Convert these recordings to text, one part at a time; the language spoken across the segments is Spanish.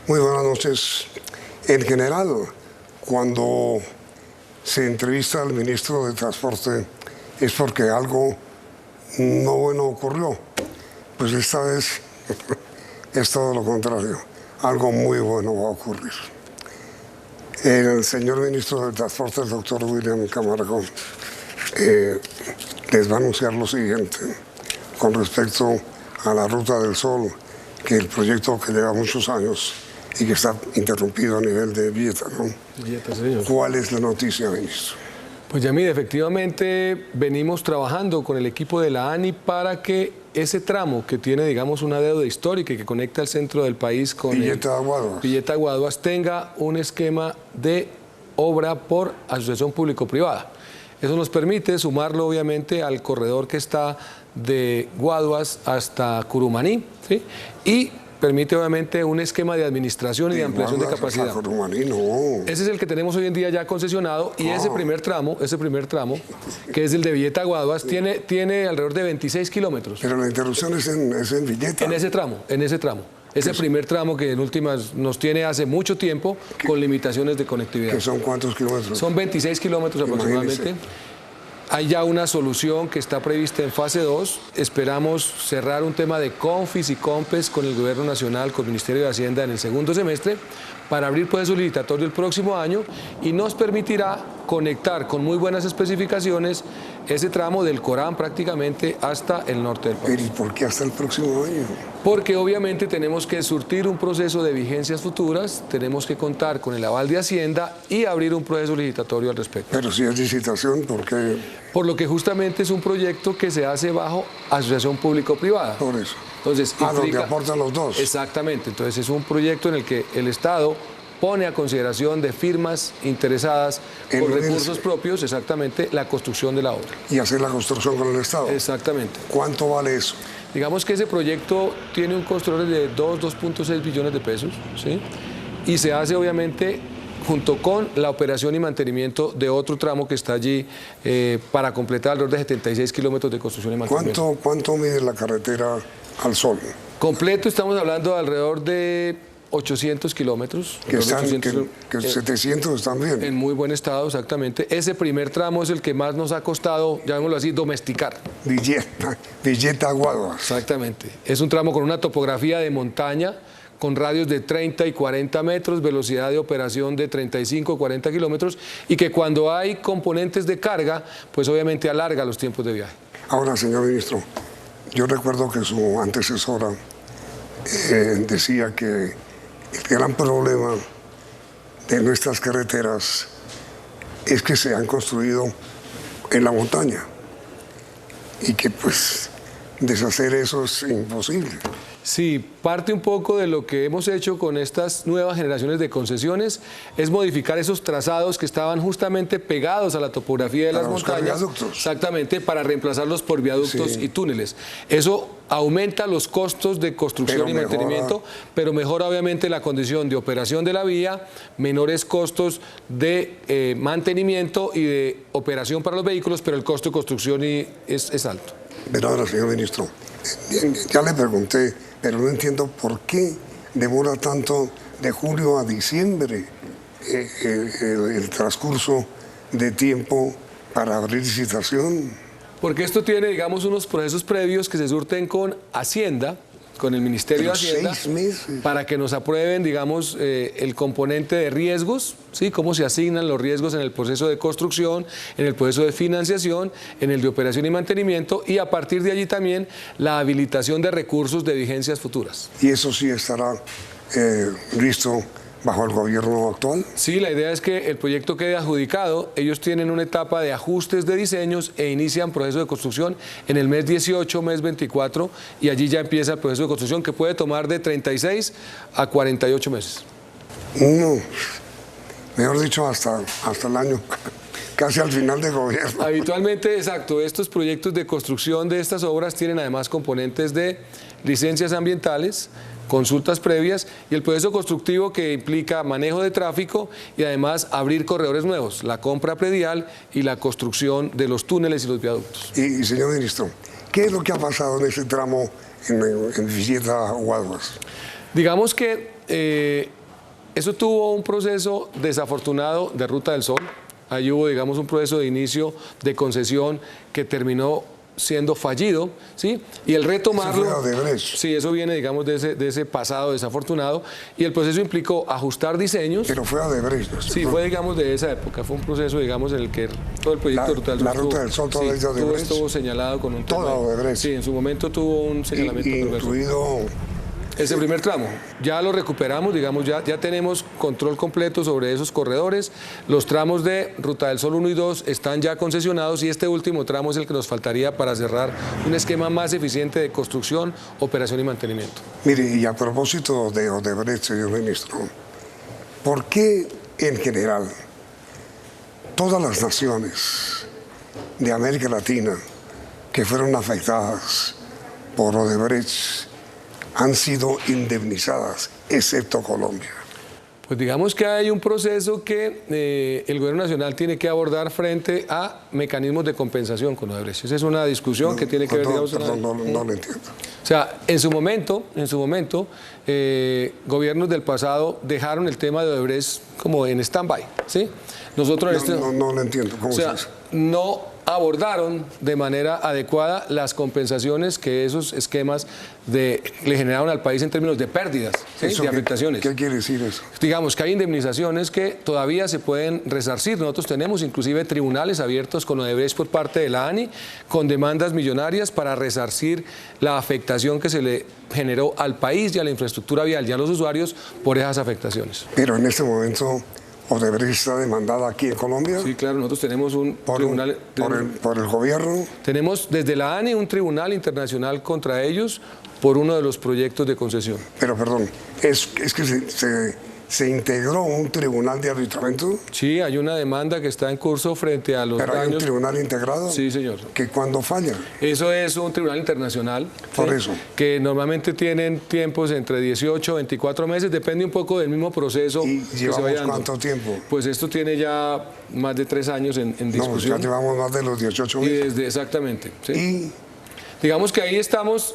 Muy buenas noches. En general, cuando se entrevista al ministro de Transporte es porque algo no bueno ocurrió. Pues esta vez es todo lo contrario. Algo muy bueno va a ocurrir. El señor ministro de Transporte, el doctor William Camargo, les va a anunciar lo siguiente con respecto a la Ruta del Sol, que el proyecto que lleva muchos años y que está interrumpido a nivel de Villeta, ¿no? Villeta, señor. ¿Cuál es la noticia, ministro? Pues ya mire, efectivamente venimos trabajando con el equipo de la ANI para que ese tramo que tiene, digamos, una deuda histórica y que conecta el centro del país con Villeta Guaduas tenga un esquema de obra por asociación público-privada. Eso nos permite sumarlo, obviamente, al corredor que está de Guaduas hasta Curumaní, ¿sí? Y permite, obviamente, un esquema de administración y de ampliación de capacidad. Curumaní, no. Ese es el que tenemos hoy en día ya concesionado y ese primer tramo, que es el de Villeta Guaduas, tiene alrededor de 26 kilómetros. Pero la interrupción es en Villeta. En ese tramo. Ese primer tramo que en últimas nos tiene hace mucho tiempo con limitaciones de conectividad. ¿Que son cuántos kilómetros? Son 26 kilómetros aproximadamente. Hay ya una solución que está prevista en fase 2. Esperamos cerrar un tema de CONFIS y COMPES con el Gobierno Nacional, con el Ministerio de Hacienda en el segundo semestre, para abrir proceso licitatorio el próximo año y nos permitirá conectar con muy buenas especificaciones ese tramo del Corán prácticamente hasta el norte del país. ¿Pero y por qué hasta el próximo año? Porque obviamente tenemos que surtir un proceso de vigencias futuras, tenemos que contar con el aval de Hacienda y abrir un proceso licitatorio al respecto. Pero si es licitación, ¿por qué? Por lo que justamente es un proyecto que se hace bajo asociación público-privada. Por eso. Entonces, donde aportan los dos. Exactamente. Entonces es un proyecto en el que el Estado pone a consideración de firmas interesadas con recursos propios, exactamente, la construcción de la obra. Y hacer la construcción con el Estado. Exactamente. ¿Cuánto vale eso? Digamos que ese proyecto tiene un costo de 2.6 billones de pesos, ¿sí? Y se hace obviamente junto con la operación y mantenimiento de otro tramo que está allí para completar alrededor de 76 kilómetros de construcción y mantenimiento. ¿Cuánto mide la carretera al Sol? Completo estamos hablando de alrededor de 800 kilómetros. Que 700 están bien. En muy buen estado, exactamente. Ese primer tramo es el que más nos ha costado, llamémoslo así, domesticar. Villeta Guaduas. Exactamente. Es un tramo con una topografía de montaña, con radios de 30 y 40 metros, velocidad de operación de 35 o 40 kilómetros, y que cuando hay componentes de carga, pues obviamente alarga los tiempos de viaje. Ahora, señor ministro, yo recuerdo que su antecesora decía que el gran problema de nuestras carreteras es que se han construido en la montaña y que pues deshacer eso es imposible. Sí, parte un poco de lo que hemos hecho con estas nuevas generaciones de concesiones es modificar esos trazados que estaban justamente pegados a la topografía de las montañas. Viaductos. Exactamente, para reemplazarlos por viaductos y túneles. Eso aumenta los costos de construcción y mantenimiento, pero mejora obviamente la condición de operación de la vía, menores costos de mantenimiento y de operación para los vehículos, pero el costo de construcción es alto. Pero ahora, señor ministro, ya le pregunté, pero no entiendo por qué demora tanto de julio a diciembre el transcurso de tiempo para abrir licitación. Porque esto tiene, digamos, unos procesos previos que se surten con Hacienda, con el Ministerio de Hacienda, 6 meses. Para que nos aprueben, digamos, el componente de riesgos, ¿sí? Cómo se asignan los riesgos en el proceso de construcción, en el proceso de financiación, en el de operación y mantenimiento, y a partir de allí también la habilitación de recursos de vigencias futuras. ¿Y eso sí estará listo bajo el gobierno actual? Sí, la idea es que el proyecto quede adjudicado. Ellos tienen una etapa de ajustes de diseños e inician proceso de construcción en el mes 18, mes 24, y allí ya empieza el proceso de construcción que puede tomar de 36 a 48 meses. No, mejor dicho, hasta el año, casi al final del gobierno. Habitualmente, exacto, estos proyectos de construcción de estas obras tienen además componentes de licencias ambientales, consultas previas y el proceso constructivo que implica manejo de tráfico y además abrir corredores nuevos, la compra predial y la construcción de los túneles y los viaductos. Y señor ministro, ¿qué es lo que ha pasado en ese tramo en Villeta Guaduas? Digamos que eso tuvo un proceso desafortunado de Ruta del Sol. Ahí hubo, digamos, un proceso de inicio de concesión que terminó siendo fallido, ¿sí? Y el retomarlo... Eso fue Odebrecht. Sí, eso viene, digamos, de ese pasado desafortunado. Y el proceso implicó ajustar diseños. Pero fue Odebrecht, ¿no? Sí, fue, digamos, de esa época. Fue un proceso, digamos, en el que todo el proyecto de Ruta del Sol... La Ruta del Sol, todo es de Odebrecht. Estuvo señalado con un tema... Todo Odebrecht. Sí, en su momento tuvo un señalamiento. Incluido... Ese primer tramo, ya lo recuperamos, digamos, ya tenemos control completo sobre esos corredores. Los tramos de Ruta del Sol 1 y 2 están ya concesionados y este último tramo es el que nos faltaría para cerrar un esquema más eficiente de construcción, operación y mantenimiento. Mire, y a propósito de Odebrecht, señor ministro, ¿por qué en general todas las naciones de América Latina que fueron afectadas por Odebrecht han sido indemnizadas, excepto Colombia? Pues digamos que hay un proceso que el gobierno nacional tiene que abordar frente a mecanismos de compensación con Odebrecht. Esa es una discusión que tiene que ver, digamos... Perdón, no lo entiendo. O sea, en su momento, gobiernos del pasado dejaron el tema de Odebrecht como en stand-by, ¿sí? Nosotros no lo entiendo. ¿Cómo se dice? No abordaron de manera adecuada las compensaciones que esos esquemas le generaron al país en términos de pérdidas, ¿sí? De afectaciones. ¿Qué quiere decir eso? Digamos que hay indemnizaciones que todavía se pueden resarcir. Nosotros tenemos inclusive tribunales abiertos con Odebrecht por parte de la ANI con demandas millonarias para resarcir la afectación que se le generó al país y a la infraestructura vial y a los usuarios por esas afectaciones. Pero en este momento... ¿Odebrecht está demandada aquí en Colombia? Sí, claro, nosotros tenemos un tribunal... ¿Por el gobierno? Tenemos desde la ANI un tribunal internacional contra ellos por uno de los proyectos de concesión. Pero perdón, ¿es que se integró un tribunal de arbitramiento? Sí, hay una demanda que está en curso frente a los daños... ¿Pero hay un tribunal integrado? Sí, señor. ¿Que cuando falla? Eso es un tribunal internacional. Por ¿sí? eso. Que normalmente tienen tiempos entre 18 y 24 meses, depende un poco del mismo proceso. ¿Y que llevamos se vaya dando. cuánto tiempo? Pues esto tiene ya más de 3 años en discusión. No, ya llevamos más de los 18 meses. Exactamente. ¿sí? Y... digamos que ahí estamos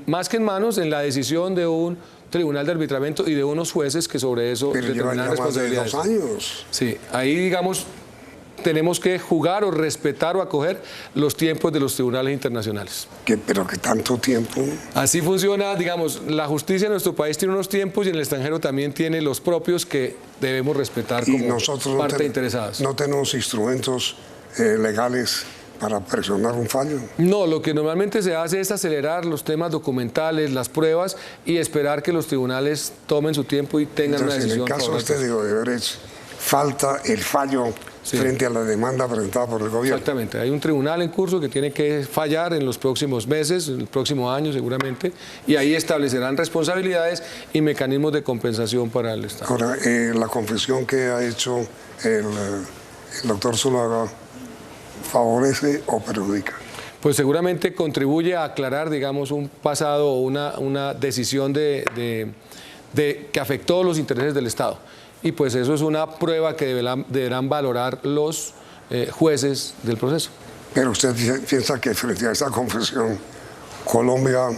más que en manos en la decisión de un tribunal de arbitramiento y de unos jueces que sobre eso determinan responsabilidades. Más de 2 años. Sí, ahí digamos tenemos que jugar o respetar o acoger los tiempos de los tribunales internacionales. ¿Pero qué tanto tiempo? Así funciona, digamos, la justicia en nuestro país tiene unos tiempos y en el extranjero también tiene los propios que debemos respetar como nosotros parte interesadas. ¿No tenemos instrumentos legales para presionar un fallo? No, lo que normalmente se hace es acelerar los temas documentales, las pruebas y esperar que los tribunales tomen su tiempo y tengan una decisión. En el caso de Odebrecht, falta el fallo frente a la demanda presentada por el gobierno. Exactamente, hay un tribunal en curso que tiene que fallar en los próximos meses, en el próximo año seguramente, y ahí establecerán responsabilidades y mecanismos de compensación para el Estado. Ahora, la confesión que ha hecho el doctor Zuluaga, ¿favorece o perjudica? Pues seguramente contribuye a aclarar, digamos, un pasado o una decisión que afectó los intereses del Estado. Y pues eso es una prueba que deberán valorar los jueces del proceso. Pero usted piensa que frente a esa confesión, Colombia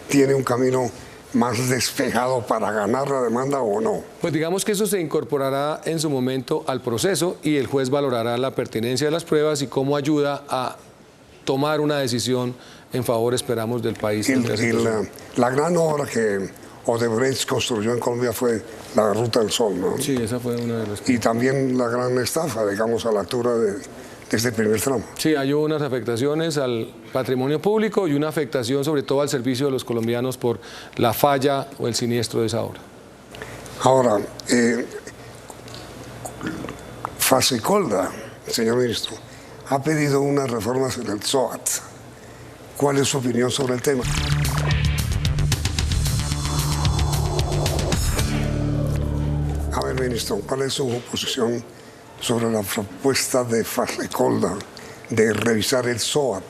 tiene un camino más despejado para ganar la demanda o no. Pues digamos que eso se incorporará en su momento al proceso y el juez valorará la pertinencia de las pruebas y cómo ayuda a tomar una decisión en favor, esperamos, del país. La gran obra que Odebrecht construyó en Colombia fue la Ruta del Sol, ¿no? Sí, esa fue una de las... Y también la gran estafa, digamos, a la altura de este primer tramo. Sí, hay unas afectaciones al patrimonio público y una afectación sobre todo al servicio de los colombianos por la falla o el siniestro de esa obra. Ahora, Fasecolda, señor ministro, ha pedido unas reformas en el SOAT. ¿Cuál es su opinión sobre el tema? A ver, ministro, ¿cuál es su posición sobre la propuesta de Fasecolda de revisar el SOAT?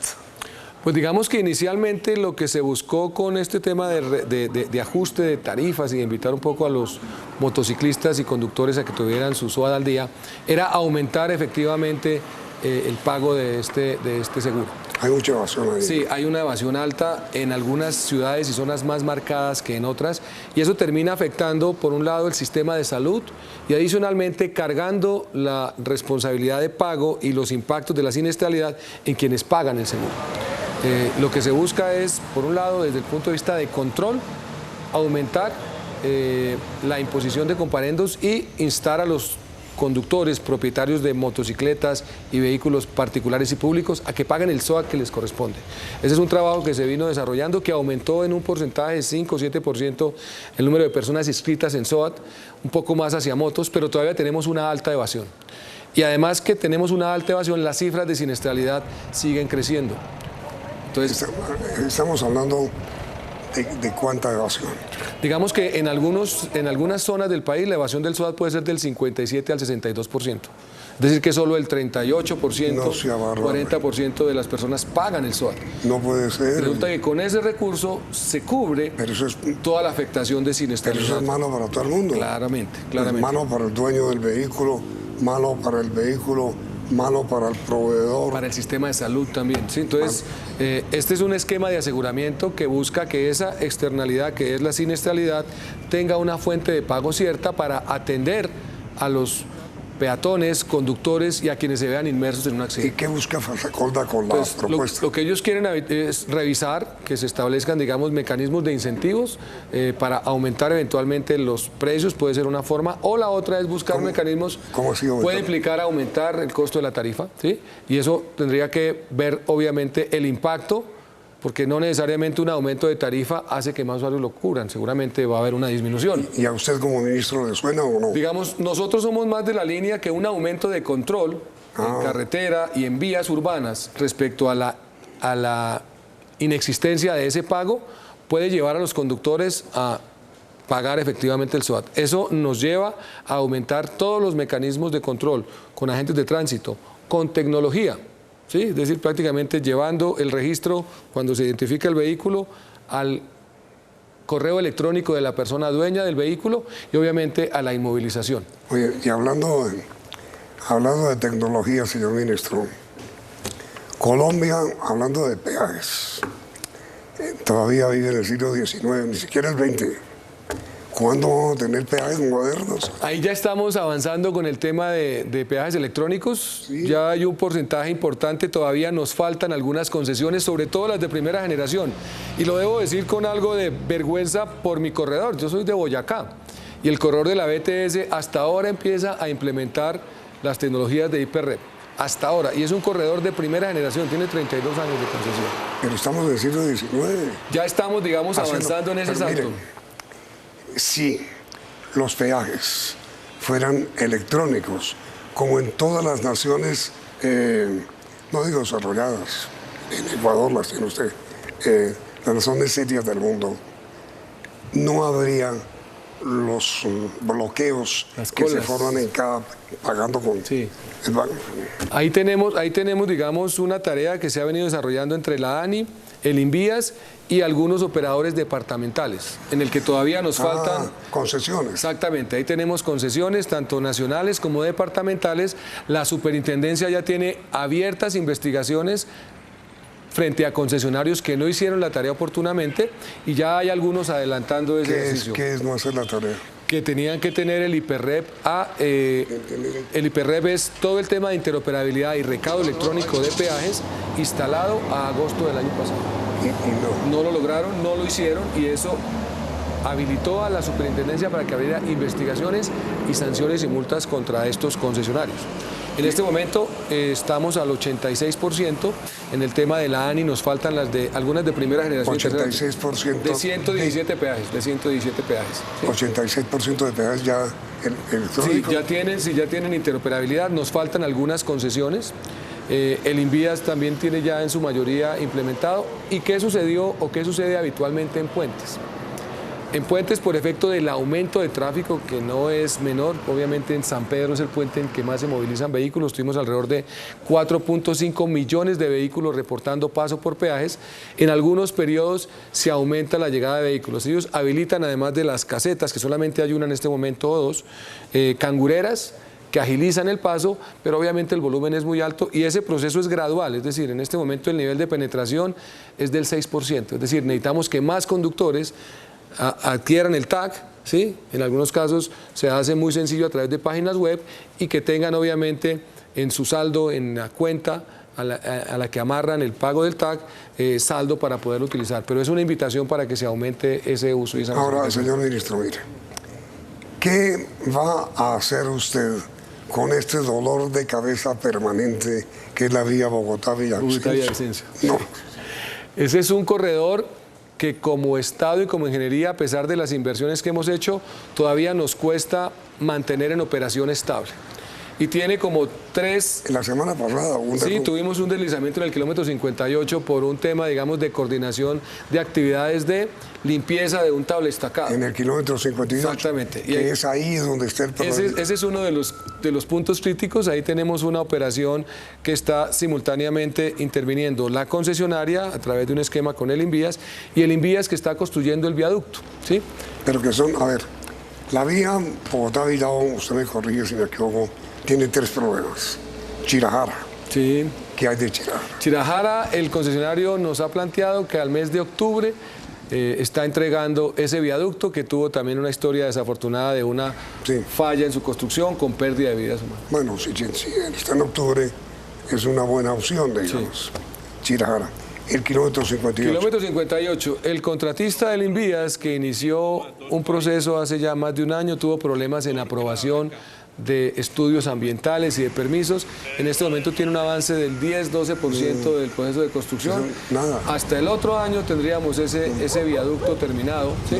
Pues digamos que inicialmente lo que se buscó con este tema de ajuste de tarifas y de invitar un poco a los motociclistas y conductores a que tuvieran su SOAT al día era aumentar efectivamente el pago de este seguro. Hay mucha evasión ahí. Sí, hay una evasión alta en algunas ciudades y zonas más marcadas que en otras, y eso termina afectando, por un lado, el sistema de salud y adicionalmente cargando la responsabilidad de pago y los impactos de la siniestralidad en quienes pagan el seguro. Lo que se busca es, por un lado, desde el punto de vista de control, aumentar la imposición de comparendos y instar a los conductores, propietarios de motocicletas y vehículos particulares y públicos a que paguen el SOAT que les corresponde. Ese es un trabajo que se vino desarrollando, que aumentó en un porcentaje de 5 o 7% el número de personas inscritas en SOAT, un poco más hacia motos, pero todavía tenemos una alta evasión. Y además que tenemos una alta evasión, las cifras de siniestralidad siguen creciendo. Entonces, estamos hablando de cuánta evasión. Digamos que en algunas zonas del país la evasión del SOAT puede ser del 57 al 62%. Es decir, que solo el 38%, 40% de las personas pagan el SOAT. No puede ser. Resulta que con ese recurso se cubre toda la afectación de siniestralidad. Pero eso es malo para todo el mundo. Claramente. Es malo para el dueño del vehículo, malo para el vehículo, malo para el proveedor. Para el sistema de salud también. ¿Sí? Entonces, este es un esquema de aseguramiento que busca que esa externalidad, que es la siniestralidad, tenga una fuente de pago cierta para atender a los peatones, conductores y a quienes se vean inmersos en un accidente. ¿Y qué busca Falsacolda con la propuesta? Lo que ellos quieren es revisar que se establezcan, digamos, mecanismos de incentivos para aumentar eventualmente los precios, puede ser una forma, o la otra es buscar mecanismos. ¿Cómo así puede implicar aumentar el costo de la tarifa, ¿sí? Y eso tendría que ver, obviamente, el impacto, porque no necesariamente un aumento de tarifa hace que más usuarios lo cubran, seguramente va a haber una disminución. ¿Y a usted como ministro le suena o no? Digamos, nosotros somos más de la línea que un aumento de control en carretera y en vías urbanas respecto a la inexistencia de ese pago puede llevar a los conductores a pagar efectivamente el SOAT. Eso nos lleva a aumentar todos los mecanismos de control con agentes de tránsito, con tecnología. ¿Sí? Es decir, prácticamente llevando el registro cuando se identifica el vehículo al correo electrónico de la persona dueña del vehículo y obviamente a la inmovilización. Oye, y hablando de tecnología, señor ministro, Colombia, hablando de peajes, todavía vive en el siglo XIX, ni siquiera el XX. ¿Cuándo vamos a tener peajes modernos? Ahí ya estamos avanzando con el tema de peajes electrónicos. Sí. Ya hay un porcentaje importante, todavía nos faltan algunas concesiones, sobre todo las de primera generación. Y lo debo decir con algo de vergüenza por mi corredor. Yo soy de Boyacá y el corredor de la BTS hasta ahora empieza a implementar las tecnologías de Hiperred. Hasta ahora. Y es un corredor de primera generación, tiene 32 años de concesión. Pero estamos en el siglo XIX. Ya estamos, digamos, avanzando en ese salto. Miren, si los peajes fueran electrónicos, como en todas las naciones, no digo desarrolladas, en Ecuador las tiene usted, las naciones serias del mundo, no habría los bloqueos que se forman en cada, pagando con el banco. Ahí tenemos, digamos, una tarea que se ha venido desarrollando entre la ANI, el Invías y algunos operadores departamentales, en el que todavía nos faltan concesiones. Exactamente, ahí tenemos concesiones, tanto nacionales como departamentales. La superintendencia ya tiene abiertas investigaciones frente a concesionarios que no hicieron la tarea oportunamente y ya hay algunos adelantando ese ejercicio. ¿Qué es no hacer la tarea? Que tenían que tener el Hiperred. El Hiperred es todo el tema de interoperabilidad y recaudo electrónico de peajes instalado a agosto del año pasado. Y no lo lograron, no lo hicieron y eso habilitó a la superintendencia para que abriera investigaciones y sanciones y multas contra estos concesionarios. En este momento estamos al 86%. En el tema de la ANI nos faltan algunas de primera generación. 86%. De 117 peajes, de 117 peajes. ¿Sí? 86% de peajes ya electrónicos. Sí, ya tienen interoperabilidad. Nos faltan algunas concesiones. El Invías también tiene ya en su mayoría implementado. ¿Y qué sucedió o qué sucede habitualmente en puentes? En puentes, por efecto del aumento de tráfico, que no es menor, obviamente en San Pedro es el puente en que más se movilizan vehículos, tuvimos alrededor de 4.5 millones de vehículos reportando paso por peajes. En algunos periodos se aumenta la llegada de vehículos. Ellos habilitan, además de las casetas, que solamente hay una en este momento o dos, cangureras, que agilizan el paso, pero obviamente el volumen es muy alto y ese proceso es gradual, es decir, en este momento el nivel de penetración es del 6%, es decir, necesitamos que más conductores adquieran el tag, ¿sí? En algunos casos se hace muy sencillo a través de páginas web y que tengan obviamente en su saldo, en la cuenta a la que amarran el pago del tag, saldo para poderlo utilizar. Pero es una invitación para que se aumente ese uso. Y esa Ahora, señor ministro, mire, ¿qué va a hacer usted con este dolor de cabeza permanente que es la vía Bogotá-Villavicencio? No. Ese es un corredor que como Estado y como ingeniería, a pesar de las inversiones que hemos hecho, todavía nos cuesta mantener en operación estable. Y tiene como tres... La semana pasada... Sí, tuvimos un deslizamiento en el kilómetro 58 por un tema, digamos, de coordinación de actividades de limpieza de un tablestacado. En el kilómetro 58. Exactamente. Que es ahí donde está el problema. Ese es uno de los puntos críticos. Ahí tenemos una operación que está simultáneamente interviniendo la concesionaria a través de un esquema con el Invías y el Invías que está construyendo el viaducto, ¿sí? Pero que son, a ver, la vía Bogotá-Villavo, usted me corrige si me equivoco, tiene tres problemas. Chirajara. Sí. ¿Qué hay de Chirajara? Chirajara, el concesionario nos ha planteado que al mes de octubre está entregando ese viaducto que tuvo también una historia desafortunada de una falla en su construcción con pérdida de vidas humanas. Bueno, si está en octubre es una buena opción, digamos. Sí. Chirajara. El kilómetro 58. Kilómetro 58. El contratista del Invías, que inició un proceso hace ya más de un año, tuvo problemas en aprobación de estudios ambientales y de permisos. En este momento tiene un avance del 10-12% del proceso de construcción. Nada. Hasta el otro año tendríamos ese viaducto terminado, ¿sí?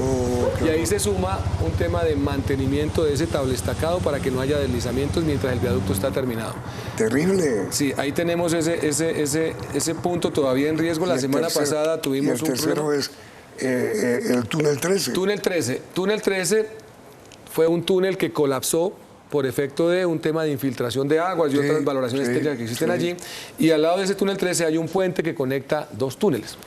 Y ahí se suma un tema de mantenimiento de ese tablestacado para que no haya deslizamientos mientras el viaducto está terminado. Terrible. Sí, ahí tenemos ese punto todavía en riesgo. La semana pasada tuvimos un tercero es el túnel 13. Túnel 13 fue un túnel que colapsó por efecto de un tema de infiltración de aguas y otras valoraciones técnicas que existen allí. Y al lado de ese túnel 13 hay un puente que conecta dos túneles.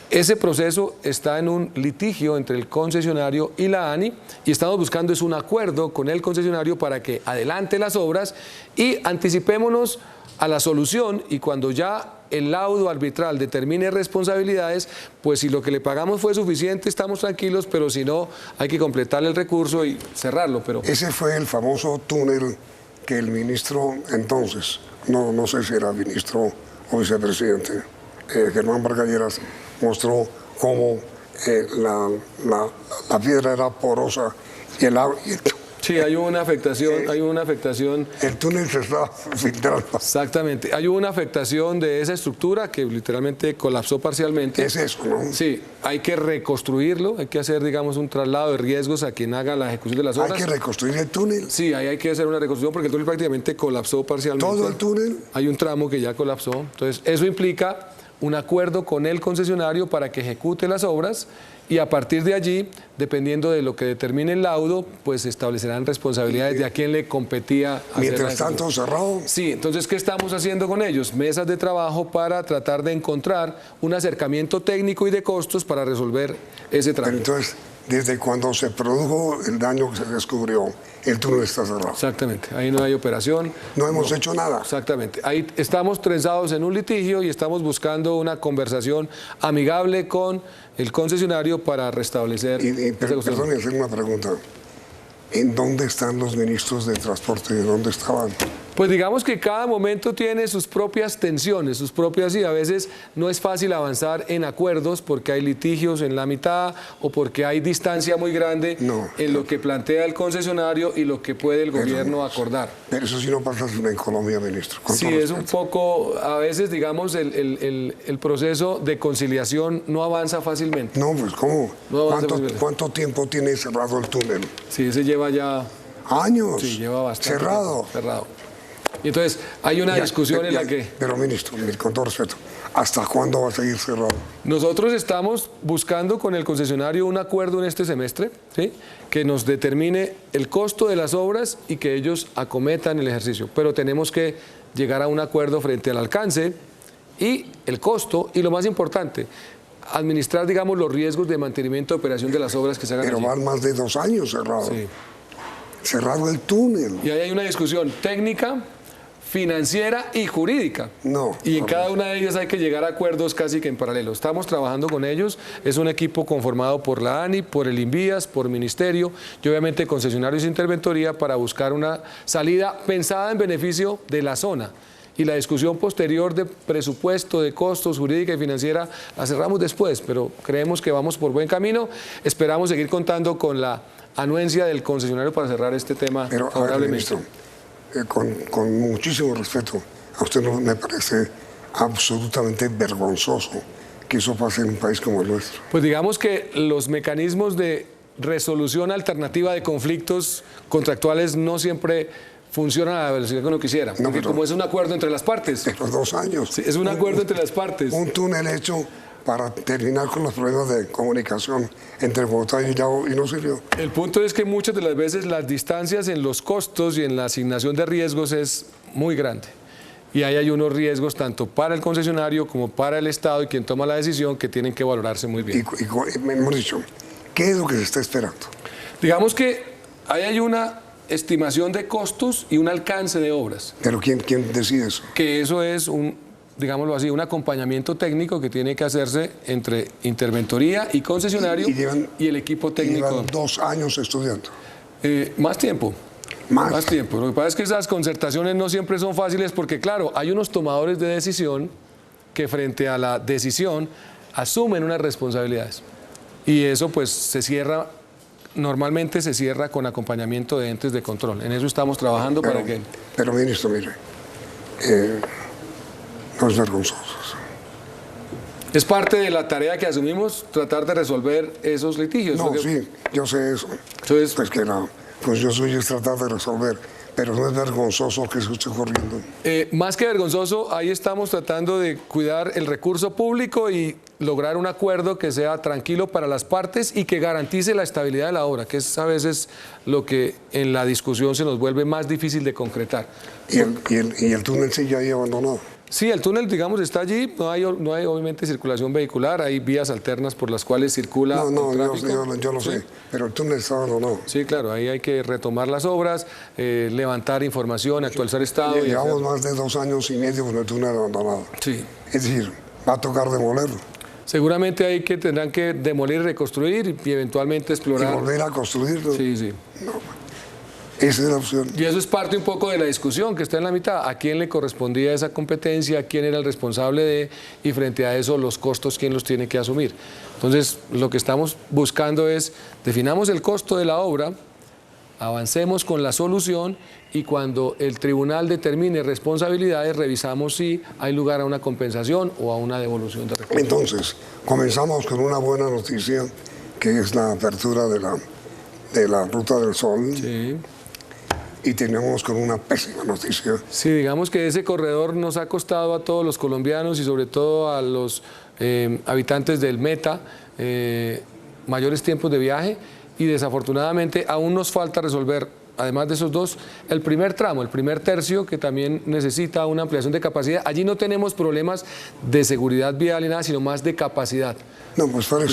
Ese proceso está en un litigio entre el concesionario y la ANI y estamos buscando un acuerdo con el concesionario para que adelante las obras y anticipémonos a la solución, y cuando ya el laudo arbitral determine responsabilidades, pues si lo que le pagamos fue suficiente estamos tranquilos, pero si no hay que completar el recurso y cerrarlo. Pero ese fue el famoso túnel que el ministro entonces, no sé si era ministro o vicepresidente, Germán Vargas Lleras, mostró cómo la piedra era porosa y el agua... Sí, hay una afectación, El túnel se está filtrando. Exactamente. Hay una afectación de esa estructura que literalmente colapsó parcialmente. Es eso, ¿no? Sí, hay que reconstruirlo, hay que hacer, digamos, un traslado de riesgos a quien haga la ejecución de las obras. ¿Hay que reconstruir el túnel? Sí, ahí hay que hacer una reconstrucción porque el túnel prácticamente colapsó parcialmente. ¿Todo el túnel? Hay un tramo que ya colapsó. Entonces, eso implica un acuerdo con el concesionario para que ejecute las obras y a partir de allí, dependiendo de lo que determine el laudo, pues se establecerán responsabilidades de a quién le competía. Mientras tanto, cerrado. Sí, entonces, ¿qué estamos haciendo con ellos? Mesas de trabajo para tratar de encontrar un acercamiento técnico y de costos para resolver ese tramo. Entonces, desde cuando se produjo el daño que se descubrió, el túnel está cerrado. Exactamente, ahí no hay operación. No hemos hecho nada. Exactamente, ahí estamos trenzados en un litigio y estamos buscando una conversación amigable con el concesionario para restablecer... Perdón, hacer una pregunta. ¿En dónde están los ministros de transporte? ¿De dónde estaban? Pues digamos que cada momento tiene sus propias tensiones, y a veces no es fácil avanzar en acuerdos porque hay litigios en la mitad o porque hay distancia muy grande en lo que plantea el concesionario y lo que puede el gobierno acordar. Pero eso sí no pasa en Colombia, ministro. Sí, es un poco, a veces digamos el proceso de conciliación no avanza fácilmente. No, pues ¿cómo? ¿Cuánto tiempo tiene cerrado el túnel? Sí, ese lleva ya... ¿Años? Sí, lleva bastante. ¿Cerrado? Cerrado. Y entonces hay una discusión en la que... Pero ministro, con todo respeto, ¿hasta cuándo va a seguir cerrado? Nosotros estamos buscando con el concesionario un acuerdo en este semestre, ¿sí?, que nos determine el costo de las obras y que ellos acometan el ejercicio. Pero tenemos que llegar a un acuerdo frente al alcance y el costo y lo más importante, administrar, digamos, los riesgos de mantenimiento de operación de las obras que se hagan. Pero allí. van más de 2 años cerrados. Sí. cerrado el túnel. Y ahí hay una discusión técnica, financiera y jurídica. No. Y en cada una de ellas hay que llegar a acuerdos casi que en paralelo. Estamos trabajando con ellos. Es un equipo conformado por la ANI, por el INVIAS, por Ministerio y obviamente concesionarios e interventoría para buscar una salida pensada en beneficio de la zona. Y la discusión posterior de presupuesto, de costos, jurídica y financiera, la cerramos después, pero creemos que vamos por buen camino. Esperamos seguir contando con la anuencia del concesionario para cerrar este tema favorablemente. Con muchísimo respeto, a usted no me parece absolutamente vergonzoso que eso pase en un país como el nuestro. Pues digamos que los mecanismos de resolución alternativa de conflictos contractuales no siempre funcionan a la velocidad que uno quisiera, porque como es un acuerdo entre las partes. Pero 2 años. Sí, es un acuerdo entre las partes. Un túnel hecho para terminar con los problemas de comunicación entre Bogotá y Yao, y no sirvió. El punto es que muchas de las veces las distancias en los costos y en la asignación de riesgos es muy grande. Y ahí hay unos riesgos tanto para el concesionario como para el Estado y quien toma la decisión que tienen que valorarse muy bien. Y hemos dicho, ¿qué es lo que se está esperando? Digamos que ahí hay una estimación de costos y un alcance de obras. ¿Pero quién decide eso? Que eso es digámoslo así, un acompañamiento técnico que tiene que hacerse entre interventoría y concesionario y el equipo técnico. Llevan 2 años estudiando. Más tiempo. Más tiempo. Lo que pasa es que esas concertaciones no siempre son fáciles porque, claro, hay unos tomadores de decisión que frente a la decisión asumen unas responsabilidades. Y eso pues normalmente se cierra con acompañamiento de entes de control. En eso estamos trabajando para que... Pero, ministro, mire, no es vergonzoso. Es parte de la tarea que asumimos, tratar de resolver esos litigios. No, sí, yo sé eso. Entonces, pues que la función suya es tratar de resolver, pero no es vergonzoso que se esté corriendo. Más que vergonzoso, ahí estamos tratando de cuidar el recurso público y lograr un acuerdo que sea tranquilo para las partes y que garantice la estabilidad de la obra, que es a veces lo que en la discusión se nos vuelve más difícil de concretar. ¿Y el túnel sigue ahí abandonado? Sí, el túnel, digamos, está allí, no hay obviamente circulación vehicular, hay vías alternas por las cuales circula el tráfico. Yo lo sé, pero el túnel está abandonado. Sí, claro, ahí hay que retomar las obras, levantar información, actualizar estado. Llevamos más de 2 años y medio con el túnel abandonado. Sí. Es decir, va a tocar demolerlo. Seguramente tendrán que demoler y reconstruir y eventualmente explorar. ¿Y volver a construirlo? Sí, sí. No. Esa es la opción. Y eso es parte un poco de la discusión que está en la mitad. ¿A quién le correspondía esa competencia? ¿Quién era el responsable de? Y frente a eso, los costos, ¿quién los tiene que asumir? Entonces, lo que estamos buscando es, definamos el costo de la obra, avancemos con la solución y cuando el tribunal determine responsabilidades, revisamos si hay lugar a una compensación o a una devolución de recursos. Entonces, comenzamos con una buena noticia, que es la apertura de la Ruta del Sol. Sí. Y tenemos con una pésima noticia. Sí, digamos que ese corredor nos ha costado a todos los colombianos y sobre todo a los habitantes del Meta mayores tiempos de viaje y desafortunadamente aún nos falta resolver, además de esos 2, el primer tramo, el primer tercio que también necesita una ampliación de capacidad. Allí no tenemos problemas de seguridad vial ni nada, sino más de capacidad. No, pues falta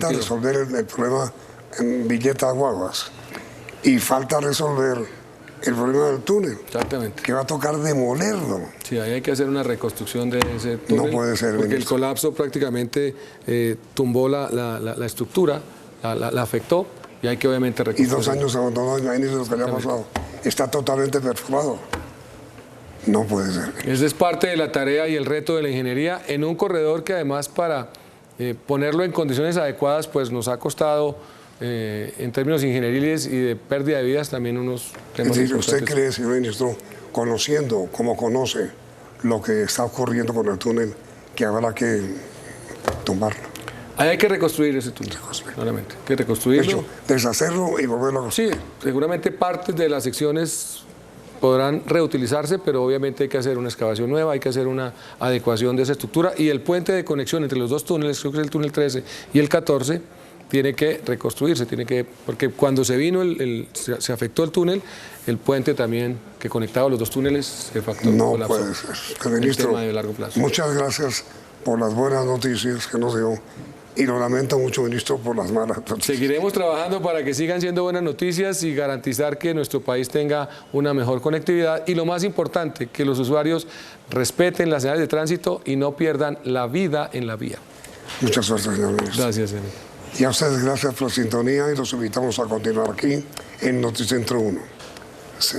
resolver el problema en Villeta Guaguas y falta resolver el problema del túnel. Exactamente. Que va a tocar demolerlo. Sí, ahí hay que hacer una reconstrucción de ese túnel. No puede ser. Porque el colapso prácticamente tumbó la estructura, la afectó y hay que obviamente reconstruir. Y 2 años abandonado, imagínense lo que le ha pasado. Está totalmente perforado. No puede ser. Esa es parte de la tarea y el reto de la ingeniería en un corredor que además para ponerlo en condiciones adecuadas pues nos ha costado en términos ingenieriles y de pérdida de vidas también unos temas. Es decir, ¿usted cree, señor ministro, conociendo como conoce lo que está ocurriendo con el túnel, que habrá que tumbarlo? Ahí hay que reconstruir ese túnel, claramente. Hay que reconstruirlo. De hecho, deshacerlo y volverlo a construir. Sí, seguramente partes de las secciones podrán reutilizarse, pero obviamente hay que hacer una excavación nueva, hay que hacer una adecuación de esa estructura y el puente de conexión entre los 2 túneles, creo que es el túnel 13 y el 14, tiene que reconstruirse, porque cuando se vino, se afectó el túnel, el puente también que conectaba los 2 túneles se afectó. No puede ser. Ministro, tema de largo plazo. Muchas gracias por las buenas noticias que nos dio Y lo lamento mucho, ministro, por las malas noticias. Seguiremos trabajando para que sigan siendo buenas noticias y garantizar que nuestro país tenga una mejor conectividad y lo más importante, que los usuarios respeten las señales de tránsito y no pierdan la vida en la vía. Mucha suerte, señor ministro. Gracias, señor. Y a ustedes gracias por la sintonía y los invitamos a continuar aquí en Noticentro 1. Sí.